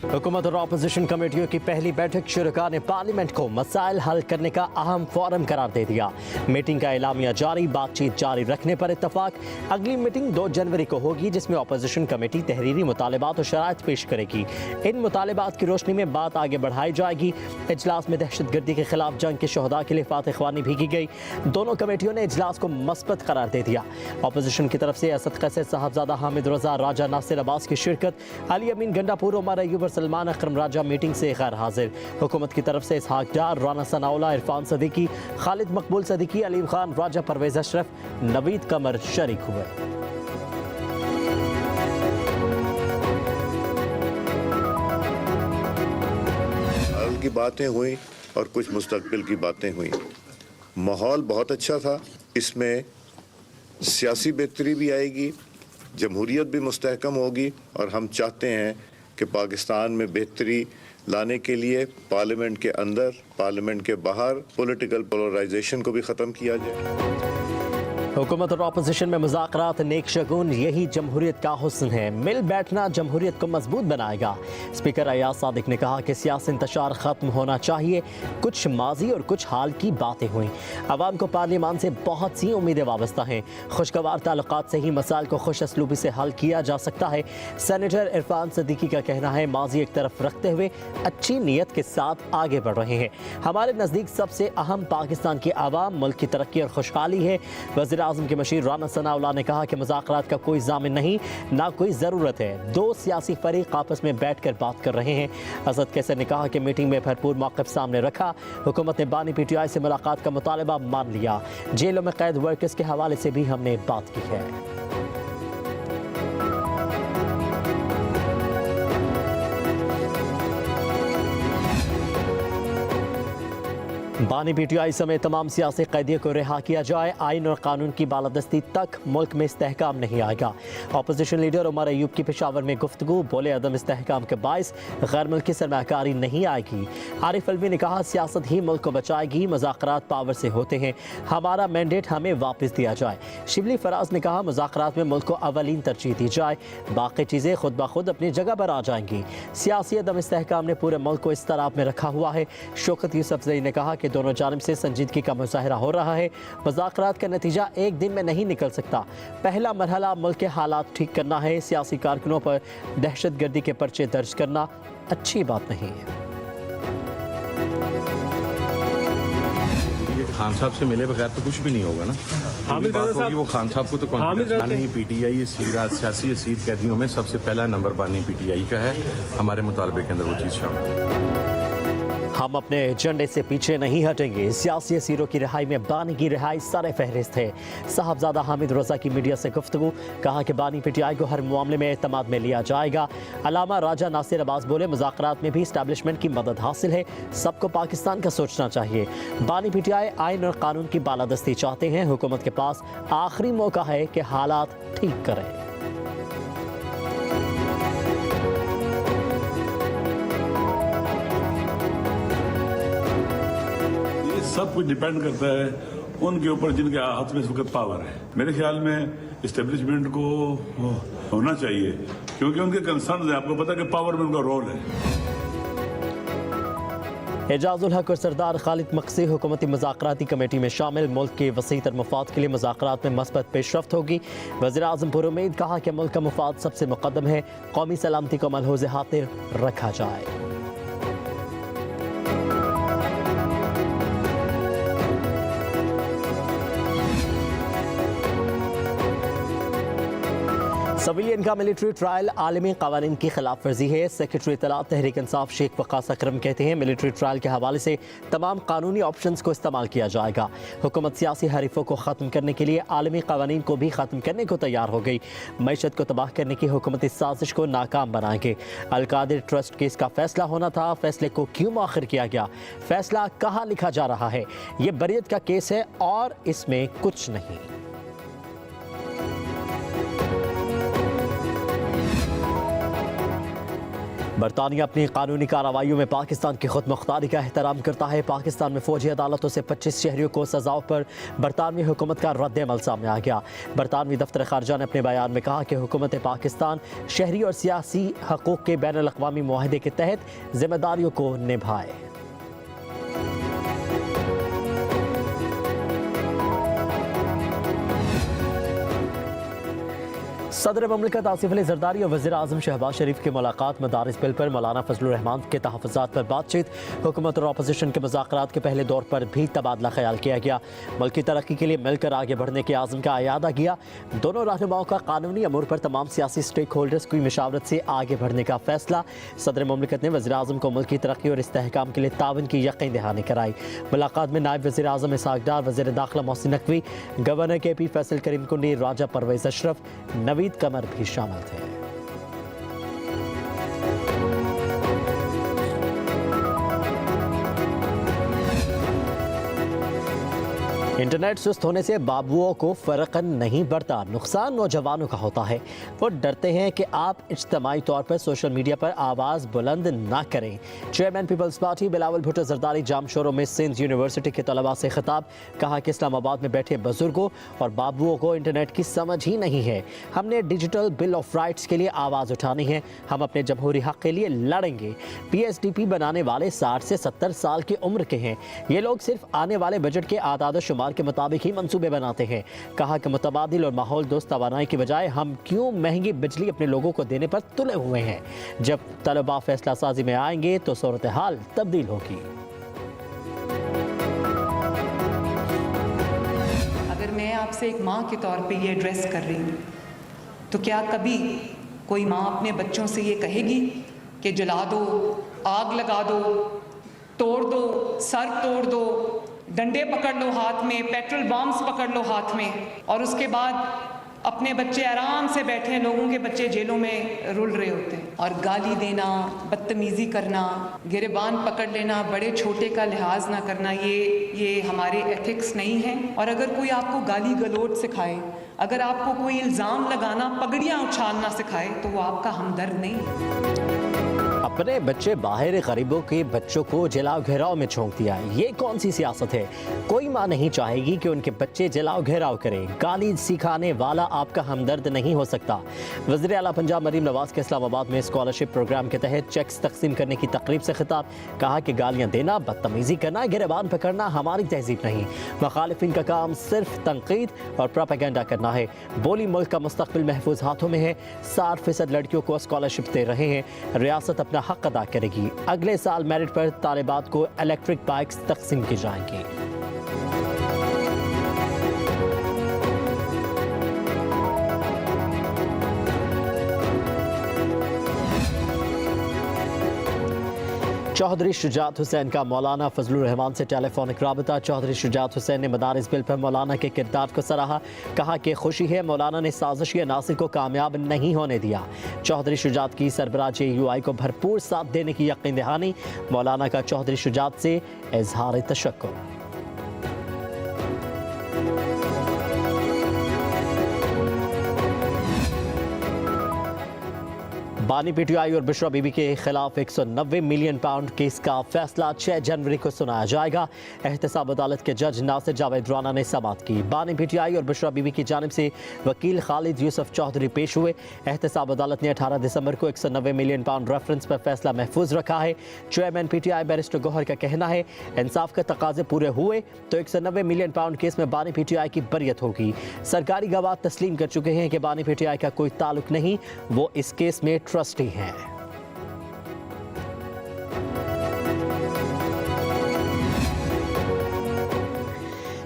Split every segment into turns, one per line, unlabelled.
हुकूमत और अपोजिशन कमेटियों की पहली बैठक शुरा ने पार्लियामेंट को मसाइल हल करने का अहम फोरम करार दे दिया। मीटिंग का एलामिया जारी, बातचीत जारी रखने पर इत्तफाक। अगली मीटिंग 2 जनवरी को होगी, जिसमें अपोजिशन कमेटी तहरीरी मुतालबात और शराइत पेश करेगी। इन मुतालबात की रोशनी में बात आगे बढ़ाई जाएगी। इजलास में दहशतगर्दी के खिलाफ जंग के शहदा के लिए फातह ख्वानी भी की गई। दोनों कमेटियों ने इजलास को मस्बत करार दे दिया। अपोजिशन की तरफ से असद कैसर, साहबजादा हामिद रजा, राजा नासिर अब्बास की शिरकत, अली अमीन गंडापुर, उमर अयूब और सलमान अकरम राजा मीटिंग से गैर हाजिर। हुकूमत की तरफ से इसहाक डार, राना सनाउल्लाह, इरफान सदीकी, खालिद मकबूल सदीकी, अलीम खान, राजा परवेज अशरफ, नवीद कमर शरीक हुए।
हाल की बातें हुई और कुछ मुस्तकबिल की बातें हुई। माहौल बहुत अच्छा था, इसमें सियासी बेहतरी भी आएगी, जमहूरियत भी मुस्तहकम होगी और हम चाहते हैं कि पाकिस्तान में बेहतरी लाने के लिए पार्लियामेंट के अंदर, पार्लियामेंट के बाहर पॉलिटिकल पोलराइजेशन को भी ख़त्म किया जाए।
हुकूमत और अपोजिशन में मुज़ाकरात नेक शगुन, यही जमहूरियत का हुस्न है। मिल बैठना जमहूरियत को मजबूत बनाएगा। स्पीकर अयाज सादिक ने कहा कि सियासी इंतशार ख़त्म होना चाहिए। कुछ माजी और कुछ हाल की बातें हुई। अवाम को पार्लियामान से बहुत सी उम्मीदें वाबस्ता हैं। खुशगवार ताल्लुकात से ही मसाइल को खुश असलूबी से हल किया जा सकता है। सेनेटर इरफान सदीकी का कहना है, माजी एक तरफ रखते हुए अच्छी नीयत के साथ आगे बढ़ रहे हैं। हमारे नज़दीक सबसे अहम पाकिस्तान की आवाम, मुल्क की तरक्की और खुशहाली है। वज़ीर आज़म के मशीर राना सनाउल्लाह ने कहा कि मुज़ाकरात का कोई ज़ामिन नहीं, ना कोई ज़रूरत है। 2 सियासी फरीक आपस में बैठ कर बात कर रहे हैं। असद कैसर ने कहा कि मीटिंग में भरपूर मौक़िफ़ सामने रखा। हुकूमत ने बानी PTI से मुलाकात का मुतालबा मान लिया। जेलों में कैद वर्कर्स के हवाले से भी हमने बात की है। बानी PTI समेत तमाम सियासी कैदियों को रिहा किया जाए। आइन और कानून की बालादस्ती तक मुल्क में इस्तेहकाम नहीं आएगा। अपोजिशन लीडर उमर अयूब की पेशावर में गुफ्तगू, बोले अदम इस्तेहकाम के बायस गैर मुल्की सरमाकारी नहीं आएगी। आरिफ अलवी ने कहा, सियासत ही मुल्क को बचाएगी, मुज़ाकरात पावर से होते हैं, हमारा मैंडेट हमें वापस दिया जाए। शिबली फराज ने कहा, मुज़ाकरात में मुल्क को अवलीन तरजीह दी जाए, बाकी चीज़ें खुद ब खुद अपनी जगह पर आ जाएंगी। सियासी अदम इस्तेहकाम ने पूरे मुल्क को इस तरह में रखा हुआ है। शौकत यूसुफजई ने कहा कि दोनों जानिब से संजीदगी का मुज़ाहरा हो रहा है। मुज़ाकरात का नतीजा एक दिन में नहीं निकल सकता। पहला मरहला मुल्क के हालात ठीक करना है। सियासी कारकुनों पर दहशतगर्दी के पर्चे दर्ज करना अच्छी बात नहीं है।
खान साहब से मिले बगैर तो कुछ भी नहीं होगा ना। बात होगी वो खान साहब को तो कॉन्फिडेंस नहीं। PTI सियासी असीर कैदियों में सबसे पहला नंबर बानी PTI का है। हमारे मुतालबे के अंदर वो चीज़ शामिल।
हम अपने एजेंडे से पीछे नहीं हटेंगे। सियासी असीरों की रिहाई में बानी की रिहाई सरे फहरिस्त है। साहबजादा हामिद रजा की मीडिया से गुफ्तगू, कहा कि बानी PTI को हर मामले में एतमाद में लिया जाएगा। अलामा राजा नासिर अब्बास बोले, मुज़ाकरात में भी इस्टेब्लिशमेंट की मदद हासिल है, सबको पाकिस्तान का सोचना चाहिए। बानी PTI आइन और कानून की बालादस्ती चाहते हैं। हुकूमत के पास आखिरी मौका है कि हालात ठीक करें।
सब कुछ डिपेंड करता है उनके ऊपर जिनके हाथ में इस वक्त पावर है। मेरे ख्याल में इस्टेब्लिशमेंट को होना चाहिए, क्योंकि उनके कंसर्न है। आपको पता है कि पावर में उनका रोल है।
एजाजुल हक और सरदार खालिद मकसी हुकूमती मुज़ाकराती कमेटी में शामिल। मुल्क के वसीतर मफाद के लिए मुज़ाकरात में मस्बत पेशरफ्त होगी। वज़ीर आज़म पर उम्मीद, कहा कि मुल्क का मफाद सबसे मुक़द्दम है, कौमी सलामती को मलहूज़ खातिर रखा जाए। सिविलियन का मिलिट्री ट्रायल आलमी क़वानीन की खिलाफ वर्जी है। सेक्रेटरी इत्तलात तहरीक इंसाफ शेख वक़ास अकरम कहते हैं, मिलिट्री ट्रायल के हवाले से तमाम कानूनी ऑप्शंस को इस्तेमाल किया जाएगा। हुकूमत सियासी हरीफों को ख़त्म करने के लिए आलमी क़वानीन को भी ख़त्म करने को तैयार हो गई। मईशत को तबाह करने की हुकूमती साजिश को नाकाम बनाएंगे। अलकादिर ट्रस्ट केस का फैसला होना था, फैसले को क्यों मुअख्खर किया गया? फैसला कहाँ लिखा जा रहा है? ये बरियत का केस है और इसमें कुछ नहीं। बरतानिया अपनी कानूनी कार्रवाइयों में पाकिस्तान की खुद मुख्तारी का एहतराम करता है। पाकिस्तान में फौजी अदालतों से 25 शहरियों को सजाओं पर बरतानवी हुकूमत का रद्द-ए-अमल सामने आ गया। बरतानवी दफ्तर खारजा ने अपने बयान में कहा कि हुकूमत पाकिस्तान शहरी और सियासी हकूक़ के बैनुल-अक़वामी मुआहदे के तहत जिम्मेदारियों को निभाए। सदर ममलिकत आसिफ अली जरदारी और वज़ीर आज़म शहबाज शरीफ की मुलाकात मदारिस बिल पर मौलाना फजलुर रहमान के तहफ़्फ़ुज़ात पर बातचीत। हुकूमत और अपोजिशन के मुज़ाकरात के पहले दौर पर भी तबादला ख्याल किया गया। मुल्क की तरक्की के लिए मिलकर आगे बढ़ने के आज़म का अयादा किया। दोनों रहनुमाओं का कानूनी अमूर पर तमाम सियासी स्टेक होल्डर्स की मशावरत से आगे बढ़ने का फैसला। सदर ममलिकत ने वज़ीर आज़म को मुल्क की तरक्की और इस्तेहकाम के लिए तावन की यकीन दहानी कराई। मुलाकात में नायब वज़ीर आज़म इसहाक़ डार, वज़ीर दाखिला मोहसिन नकवी, गवर्नर के पी फैसल करीम कुंडी, राजा परवेज़ अशरफ, नवीद कमर भी शामिल थे। इंटरनेट सुस्त होने से बाबुओं को फ़र्क नहीं पड़ता, नुकसान नौजवानों का होता है। वो डरते हैं कि आप इज्तिमाई तौर पर सोशल मीडिया पर आवाज़ बुलंद ना करें। चेयरमैन पीपल्स पार्टी बिलावल भुट्टो जरदारी जाम शोरों में सिंध यूनिवर्सिटी के तलबा से खिताब, कहा कि इस्लामाबाद में बैठे बुजुर्गों और बाबुओं को इंटरनेट की समझ ही नहीं है। हमने डिजिटल बिल ऑफ राइट्स के लिए आवाज़ उठानी है। हम अपने जमहूरी हक़ के लिए लड़ेंगे। PSDP बनाने वाले 60 से 70 साल की उम्र के हैं। ये लोग सिर्फ आने वाले बजट के आदाद शुमार के मुताबिक ही मंसूबे बनाते हैं। कहा कि मुतबादिल और माहौल दोस्त तवानाई की बजाय हम क्यों महंगी बिजली अपने लोगों को देने पर तुले हुए हैं। जब तलबा फैसला साजी में आएंगे तो सूरत हाल तब्दील होगी।
अगर मैं आपसे एक माँ के तौर पे ये एड्रेस कर रही हूँ तो क्या कभी कोई माँ अपने बच्चों से ये कहेगी कि जला दो, आग लगा दो, तोड़ दो, सर तोड़ दो, डंडे पकड़ लो हाथ में, पेट्रोल बॉम्ब्स पकड़ लो हाथ में, और उसके बाद अपने बच्चे आराम से बैठे हैं, लोगों के बच्चे जेलों में रुल रहे होते हैं, और गाली देना, बदतमीज़ी करना, गिरबान पकड़ लेना, बड़े छोटे का लिहाज ना करना, ये हमारे एथिक्स नहीं है। और अगर कोई आपको गाली गलोच सिखाए, अगर आपको कोई इल्ज़ाम लगाना, पगड़ियाँ उछालना सिखाए, तो वो आपका हमदर्द नहीं है।
अपने बच्चे बाहर गरीबों के बच्चों को जलाओ घेराव में झोंक दिया। ये कौन सी सियासत है? कोई माँ नहीं चाहेगी कि उनके बच्चे जलाओ घेराव करें। गाली सिखाने वाला आपका हमदर्द नहीं हो सकता। वज़ीर आला पंजाब मरीम नवाज के इस्लामाबाद में स्कॉलरशिप प्रोग्राम के तहत चेक्स तकसीम करने की तकरीब से खिताब, कहा कि गालियाँ देना, बदतमीज़ी करना, गिरबान पकड़ना हमारी तहजीब नहीं। मुखालिफिन का काम सिर्फ तनकीद और प्रोपेगेंडा करना है। बोली मुल्क का मुस्तकबिल महफूज हाथों में है। 60% लड़कियों को स्कॉलरशिप दे रहे हैं। रियासत अपना हक अदा करेगी। अगले साल मेरिट पर तालिबात को इलेक्ट्रिक बाइक्स तकसीम की जाएंगी। चौधरी शुजात हुसैन का मौलाना फजलुर रहमान से टेलीफोनिक राबता। चौधरी शुजात हुसैन ने मदारिस बिल पर मौलाना के किरदार को सराहा, कहा कि खुशी है मौलाना ने साजिशी नासिर को कामयाब नहीं होने दिया। चौधरी शुजात की सरबराह UI को भरपूर साथ देने की यकीन दहानी। मौलाना का चौधरी शुजात से इजहार तशक्कुर। बानी PTI और बुशरा बीबी के खिलाफ 190 मिलियन पाउंड केस का फैसला 6 जनवरी को सुनाया जाएगा। एहतसाब अदालत के जज नासिर जावेद राना ने समाअत की। बानी PTI और बुशरा बीबी की जानिब से वकील खालिद यूसुफ चौधरी पेश हुए। एहतसाब अदालत ने 18 दिसंबर को 190 मिलियन पाउंड रेफरेंस पर फैसला महफूज रखा है। चेयरमैन PTI बैरिस्टर गौहर का कहना है इंसाफ के तकाजे पूरे हुए तो 190 मिलियन पाउंड केस में बानी PTI की बरियत होगी। सरकारी गवाह तस्लीम कर चुके हैं कि बानी PTI का कोई ताल्लुक नहीं, वो इस केस में ट्रस्टी हैं।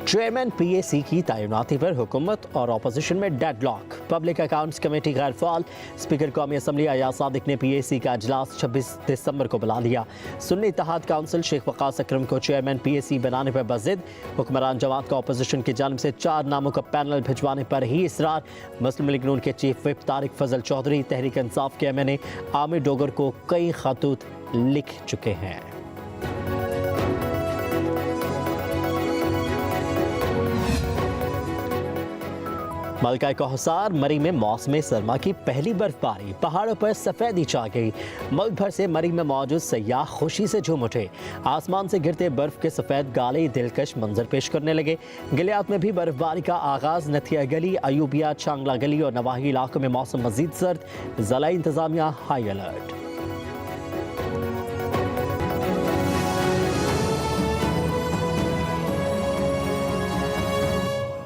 चेयरमैन PAC की तैनाती पर हुकूमत और अपोजिशन में डेडलॉक। पब्लिक अकाउंट्स कमेटी गैर फाल। स्पीकर कौमी असम्बली अयाज सादिक ने PAC का अजलास 26 दिसंबर को बुला लिया। सुन्नी इत्तेहाद काउंसिल शेख वकास अकरम को चेयरमैन PAC बनाने पर बज़िद। हुक्मरान जमात का अपोजिशन की जानिब से 4 नामों का पैनल भिजवाने पर ही इसरार। मुस्लिम लीग नून के चीफ विप तारिक फजल चौधरी तहरीक इंसाफ के MNA आमिर डोगर को कई खतूत लिख चुके हैं। मलका कोहसार मरी में मौसम सरमा की पहली बर्फबारी, पहाड़ों पर सफेदी छा गई। मुल्क भर से मरी में मौजूद सयाह खुशी से झूम उठे। आसमान से गिरते बर्फ के सफेद गाले दिलकश मंजर पेश करने लगे। गिलियात में भी बर्फबारी का आगाज। नथिया गली, अयूबिया, चांगला गली और नवाही इलाकों में मौसम मजीद सर्द। जिला इंतजामिया हाई अलर्ट।